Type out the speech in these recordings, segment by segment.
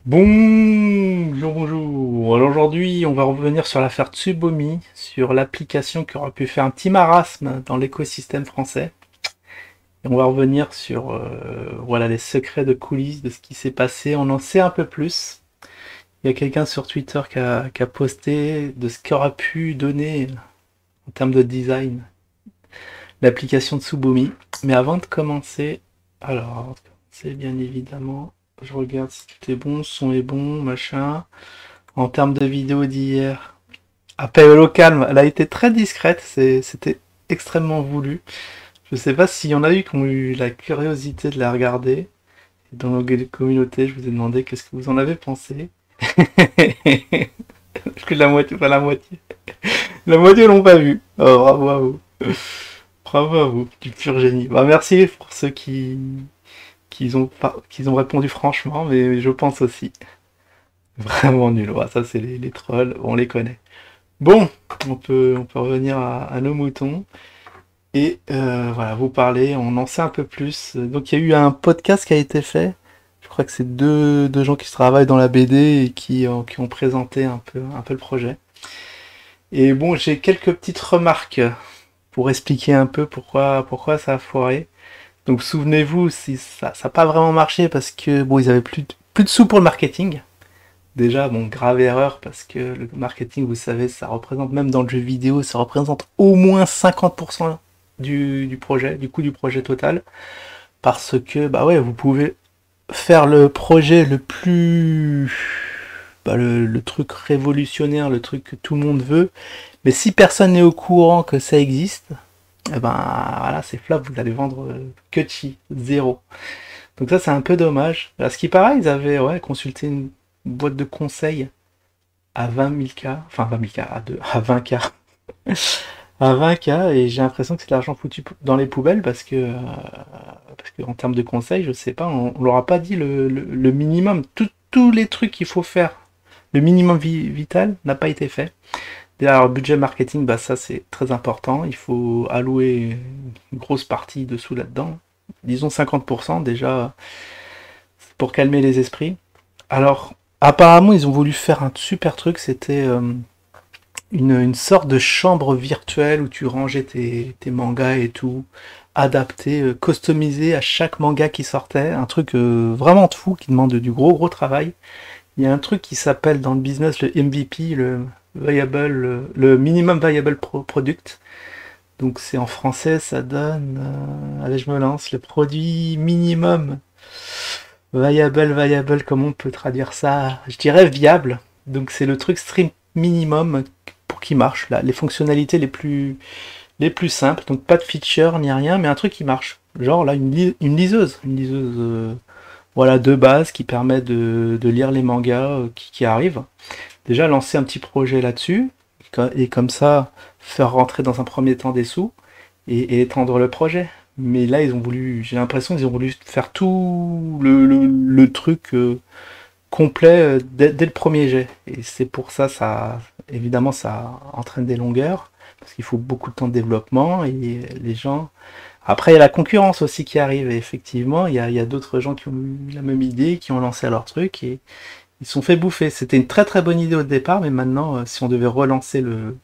Bonjour, bonjour. Alors aujourd'hui, on va revenir sur l'affaire Tsubomi, sur l'application qui aura pu faire un petit marasme dans l'écosystème français. Et on va revenir sur voilà, les secrets de coulisses de ce qui s'est passé. On en sait un peu plus. Il y a quelqu'un sur Twitter qui a posté de ce qu'aura pu donner en termes de design l'application Tsubomi. Mais avant de commencer, alors, c'est bien évidemment, je regarde si tout est bon, le son est bon, machin. En termes de vidéo d'hier, appel au calme, elle a été très discrète, c'était extrêmement voulu. Je sais pas s'il y en a eu qui ont eu la curiosité de la regarder. Dans nos communautés, je vous ai demandé qu'est-ce que vous en avez pensé. Parce que la moitié, pas la moitié. La moitié l'ont pas vu. Oh, bravo à vous. Bravo à vous, du pur génie. Bah, merci pour ceux qui ont répondu franchement, mais je pense aussi. Vraiment nul. Ouais, ça, c'est les trolls, on les connaît. Bon, on peut revenir à nos moutons et voilà, vous parler, on en sait un peu plus. Donc il y a eu un podcast qui a été fait. Je crois que c'est deux gens qui travaillent dans la BD et qui ont présenté un peu le projet. Et bon, j'ai quelques petites remarques pour expliquer un peu pourquoi ça a foiré. Donc souvenez-vous, si ça n'a pas vraiment marché parce que bon, ils avaient plus de sous pour le marketing. Déjà, bon, grave erreur, parce que le marketing, vous savez, ça représente, même dans le jeu vidéo, ça représente au moins 50% du projet, du coût du projet total. Parce que, bah ouais, vous pouvez faire le projet le plus... Bah, le truc révolutionnaire, le truc que tout le monde veut. Mais si personne n'est au courant que ça existe, eh ben voilà, c'est flop, vous allez vendre que chi, zéro. Donc ça, c'est un peu dommage. À ce qui paraît, ils avaient ouais, consulté une boîte de conseil à 20 000 k, enfin 20 000 k, à 20 k, à 20 k, et j'ai l'impression que c'est de l'argent foutu dans les poubelles parce que en termes de conseils, je sais pas, on leur a pas dit le minimum, tous les trucs qu'il faut faire, le minimum vital n'a pas été fait. Alors, budget marketing, bah ça c'est très important, il faut allouer une grosse partie dessous là-dedans, disons 50% déjà pour calmer les esprits. Alors, apparemment, ils ont voulu faire un super truc, c'était une sorte de chambre virtuelle où tu rangeais tes mangas et tout, adapté, customisé à chaque manga qui sortait, un truc vraiment de fou qui demande du gros travail. Il y a un truc qui s'appelle dans le business le MVP, le minimum viable product. Donc c'est en français, ça donne, allez je me lance, le produit minimum viable, comment on peut traduire ça? Je dirais viable. Donc c'est le truc stream minimum pour qu'il marche. Là, les fonctionnalités les plus simples, donc pas de feature ni rien, mais un truc qui marche. Genre là, une liseuse voilà, de base qui permet de lire les mangas qui arrivent. Déjà lancer un petit projet là-dessus, et comme ça, faire rentrer dans un premier temps des sous, et étendre le projet. Mais là, j'ai l'impression qu'ils ont voulu faire tout le truc complet dès le premier jet. Et c'est pour ça, évidemment, ça entraîne des longueurs, parce qu'il faut beaucoup de temps de développement, et les gens... Après, il y a la concurrence aussi qui arrive, et effectivement, il y a d'autres gens qui ont eu la même idée, qui ont lancé leur truc, et ils se sont fait bouffer. C'était une très très bonne idée au départ, mais maintenant, si on devait relancer le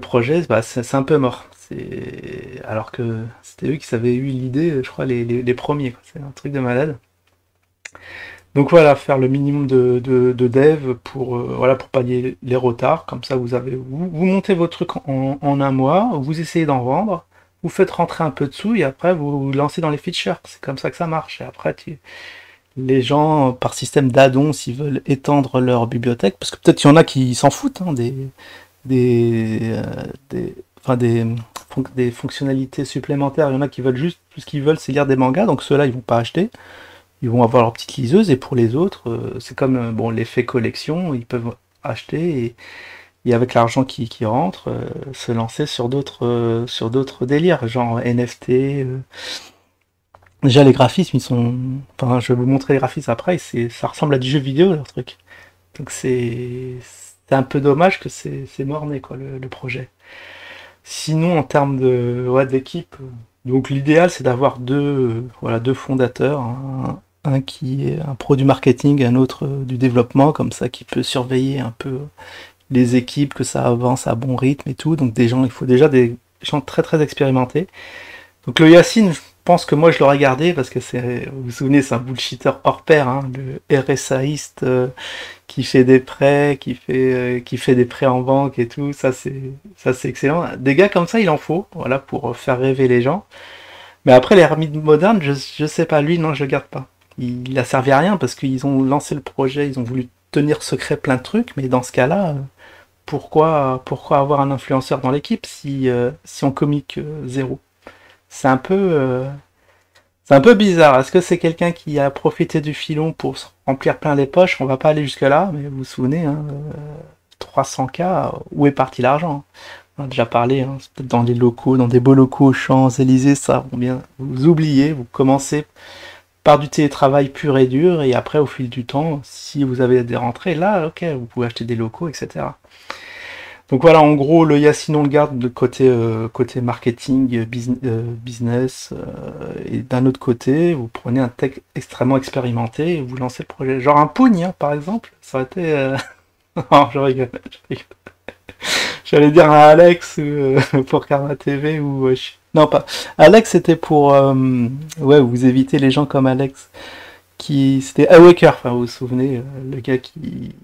projet, bah, c'est un peu mort. Alors que c'était eux qui avaient eu l'idée, je crois, les premiers, quoi. C'est un truc de malade. Donc voilà, faire le minimum de dev pour pallier les retards. Comme ça, vous montez vos trucs en un mois, vous essayez d'en vendre, vous faites rentrer un peu de sous et après vous lancez dans les features. C'est comme ça que ça marche. Et après, les gens, par système d'addon, s'ils veulent étendre leur bibliothèque, parce que peut-être il y en a qui s'en foutent des, euh, des, enfin des fonctionnalités supplémentaires. Il y en a qui veulent juste, tout ce qu'ils veulent, c'est lire des mangas. Donc ceux-là, ils vont pas acheter. Ils vont avoir leur petite liseuse. Et pour les autres, c'est comme bon l'effet collection. Ils peuvent acheter et avec l'argent qui rentre, se lancer sur d'autres délires, genre NFT. Déjà les graphismes, ils sont. Enfin, je vais vous montrer les graphismes après. Ça ressemble à du jeu vidéo leur truc. Donc c'est un peu dommage que c'est mort-né quoi le projet. Sinon, en termes de ouais, d'équipe, donc l'idéal c'est d'avoir deux fondateurs, hein. un qui est un pro du marketing, un autre du développement, comme ça, qui peut surveiller un peu les équipes, que ça avance à bon rythme et tout. Donc des gens, il faut déjà des gens très très expérimentés. Donc le Yacine, je pense que moi je l'aurais gardé parce que c'est, vous vous souvenez, c'est un bullshitter hors pair, hein, le RSAiste qui fait des prêts, qui fait des prêts en banque et tout. Ça c'est excellent. Des gars comme ça, il en faut, voilà, pour faire rêver les gens. Mais après, l'ermite moderne, je sais pas, lui, non, je le garde pas. Il a servi à rien parce qu'ils ont lancé le projet, ils ont voulu tenir secret plein de trucs, mais dans ce cas-là, pourquoi avoir un influenceur dans l'équipe si on communique zéro? C'est un peu, c'est un peu bizarre. Est-ce que c'est quelqu'un qui a profité du filon pour se remplir plein les poches? On va pas aller jusque-là, mais vous vous souvenez, hein, 300K, où est parti l'argent? On a déjà parlé, hein, c'est peut-être dans les locaux, dans des beaux locaux aux Champs-Élysées, ça, bon bien, vous oubliez, vous commencez par du télétravail pur et dur, et après, au fil du temps, si vous avez des rentrées, là, ok, vous pouvez acheter des locaux, etc. Donc voilà, en gros, le Yacine, on le garde de côté marketing, business, et d'un autre côté, vous prenez un tech extrêmement expérimenté et vous lancez le projet. Genre un Pugny, hein, par exemple, ça aurait été... Non, je rigole, je rigole. J'allais dire à Alex pour Karma TV ou... Non, pas... Alex, c'était pour... ouais, vous évitez les gens comme Alex, qui... C'était Awaker, enfin, vous vous souvenez, le gars qui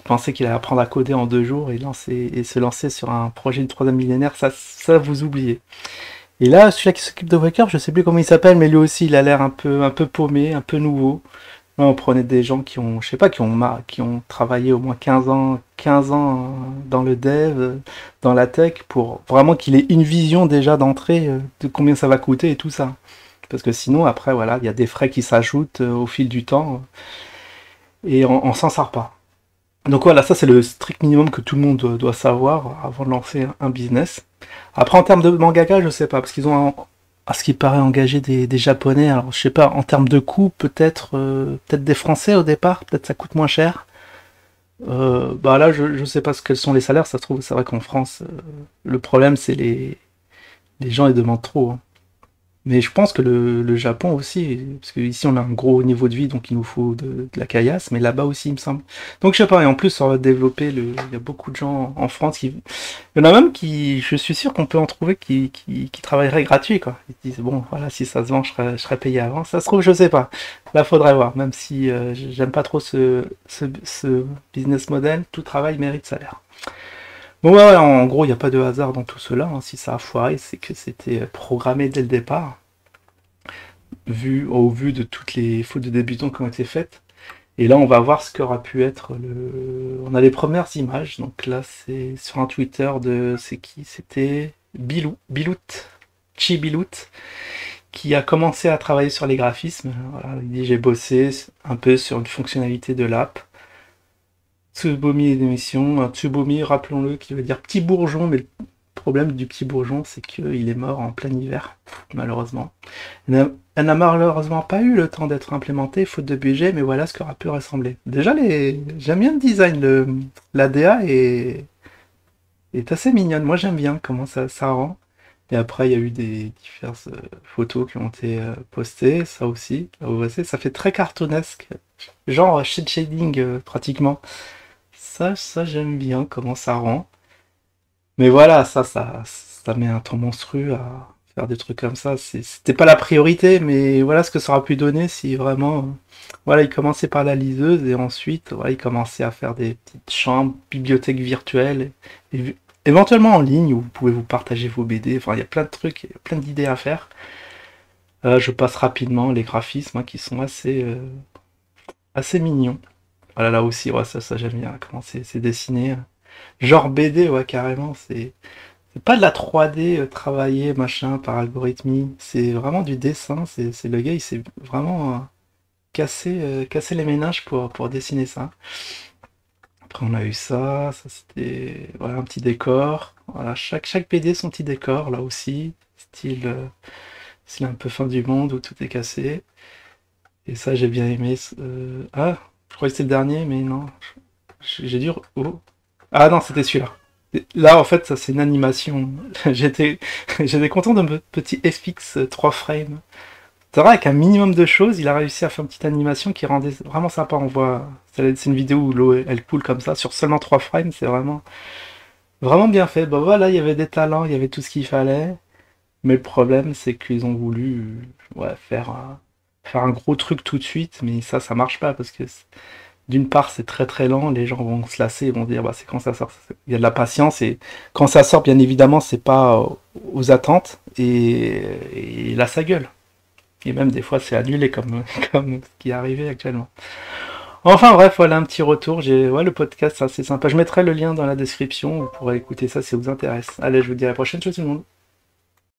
pensait qu'il allait apprendre à coder en 2 jours et se lancer sur un projet du troisième millénaire, ça vous oubliez. Et là, celui-là qui s'occupe de Waker, je sais plus comment il s'appelle, mais lui aussi, il a l'air un peu paumé, un peu nouveau. Là, on prenait des gens qui ont, je sais pas, qui ont travaillé au moins 15 ans dans le dev, dans la tech, pour vraiment qu'il ait une vision déjà d'entrée de combien ça va coûter et tout ça. Parce que sinon, après, voilà, il y a des frais qui s'ajoutent au fil du temps et on s'en sort pas. Donc voilà, ça c'est le strict minimum que tout le monde doit savoir avant de lancer un business. Après, en termes de mangaka, je sais pas, parce qu'ils ont, à ce qui paraît, engagé des Japonais. Alors, je sais pas, en termes de coût, peut-être des Français au départ, peut-être ça coûte moins cher. Bah là, je sais pas quels sont les salaires, ça se trouve, c'est vrai qu'en France, le problème c'est les gens ils demandent trop, hein. Mais je pense que le Japon aussi, parce qu'ici on a un gros niveau de vie, donc il nous faut de la caillasse, mais là-bas aussi il me semble. Donc je sais pas, et en plus on va développer, il y a beaucoup de gens en France qui... Il y en a même qui, je suis sûr qu'on peut en trouver qui travailleraient gratuit, quoi. Ils disent, bon voilà, si ça se vend, je serais payé avant. Ça se trouve, je sais pas. Là faudrait voir, même si j'aime pas trop ce business model, tout travail mérite salaire. Bon ouais, en gros, il n'y a pas de hasard dans tout cela, hein. Si ça a foiré, c'est que c'était programmé dès le départ, au vu de toutes les fautes de débutants qui ont été faites. Et là, on va voir ce qu'aura pu être le... On a les premières images, donc là, c'est sur un Twitter de... C'est qui? C'était Bilout, Chi Bilout, qui a commencé à travailler sur les graphismes. Voilà, il dit, j'ai bossé un peu sur une fonctionnalité de l'app. Tsubomi d'émission. Tsubomi, rappelons-le, qui veut dire petit bourgeon, mais le problème du petit bourgeon, c'est qu'il est mort en plein hiver, malheureusement. Elle n'a malheureusement pas eu le temps d'être implémentée, faute de budget, mais voilà ce qu'aura pu ressembler. Déjà, j'aime bien le design, la DA est assez mignonne. Moi, j'aime bien comment ça rend. Et après, il y a eu des diverses photos qui ont été postées, ça aussi. Là, vous voyez, ça fait très cartoonesque, genre shading pratiquement. Ça j'aime bien comment ça rend. Mais voilà, ça met un temps monstrueux à faire des trucs comme ça. C'était pas la priorité, mais voilà ce que ça aurait pu donner si vraiment, voilà, il commençait par la liseuse et ensuite, voilà, il commençait à faire des petites chambres, bibliothèques virtuelles, éventuellement en ligne où vous pouvez vous partager vos BD. Enfin, il y a plein de trucs, il y a plein d'idées à faire. Je passe rapidement les graphismes, hein, qui sont assez mignons. Voilà, là aussi, ouais, ça j'aime bien comment c'est dessiné. Genre BD, ouais, carrément, c'est pas de la 3D travaillée, machin, par algorithmie, c'est vraiment du dessin, c'est le gars, il s'est vraiment cassé les méninges pour dessiner ça. Après, on a eu ça c'était, voilà, un petit décor. Voilà, chaque BD son petit décor, là aussi, style un peu fin du monde où tout est cassé. Et ça, j'ai bien aimé. Ah, je croyais que c'était le dernier, mais non. J'ai dû... Oh. Ah non, c'était celui-là. Là, en fait, ça, c'est une animation. J'étais content de mon petit FX 3 frames. C'est vrai qu'un minimum de choses, il a réussi à faire une petite animation qui rendait vraiment sympa. On voit, c'est une vidéo où l'eau elle coule comme ça sur seulement 3 frames, c'est vraiment bien fait. Bah voilà, il y avait des talents, il y avait tout ce qu'il fallait. Mais le problème, c'est qu'ils ont voulu ouais, faire un gros truc tout de suite, mais ça marche pas parce que d'une part, c'est très très lent, les gens vont se lasser, ils vont dire bah c'est quand ça sort. Il y a de la patience et quand ça sort, bien évidemment, c'est pas aux attentes et là ça gueule. Et même des fois, c'est annulé comme comme ce qui est arrivé actuellement. Enfin bref, voilà un petit retour. Ouais, le podcast, c'est assez sympa. Je mettrai le lien dans la description. Vous pourrez écouter ça si ça vous intéresse. Allez, je vous dis à la prochaine. Ciao tout le monde.